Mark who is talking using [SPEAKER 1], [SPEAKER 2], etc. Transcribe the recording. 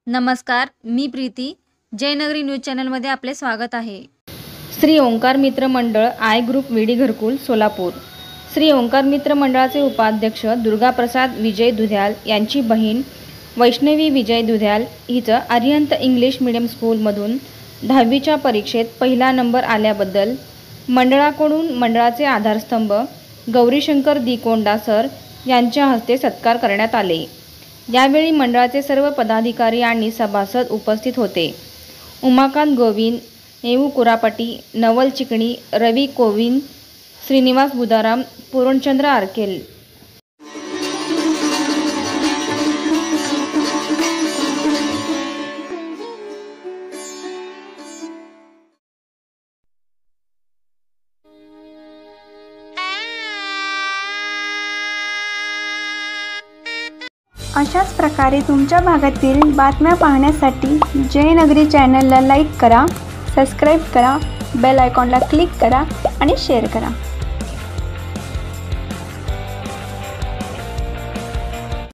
[SPEAKER 1] नमस्कार, मी प्रीती. जयनगरी न्यूज चॅनलमध्ये आपले स्वागत आहे.
[SPEAKER 2] श्री ओंकार मित्र मंडळ आय ग्रुप विडी घरकुल सोलापूर. श्री ओंकार मित्र मंडळाचे उपाध्यक्ष दुर्गाप्रसाद विजय दुध्याल यांची बहीण वैष्णवी विजय दुध्याल हिचं आर्यंत इंग्लिश मीडियम स्कूलमधून 10वीच्या परीक्षेत पहिला नंबर आल्याबद्दल मंडळाकडून मंडळाचे आधारस्तंभ गौरीशंकर दिकोंडा सर यांच्या हस्ते सत्कार करण्यात आले. यावेळी मंडळाचे सर्व पदाधिकारी आणि सभासद उपस्थित होते. उमाकांत गोविंद, येऊ कुरापटी, नवल चिकणी, रवी कोविंद, श्रीनिवास बुदाराम, पूर्णचंद्र आरकेल.
[SPEAKER 3] अशाच प्रकारे तुमच्या भागातील बातम्या पाहण्यासाठी जयनगरी चॅनलला लाईक करा, सबस्क्राईब करा, बेल आयकॉनला क्लिक करा आणि शेअर करा.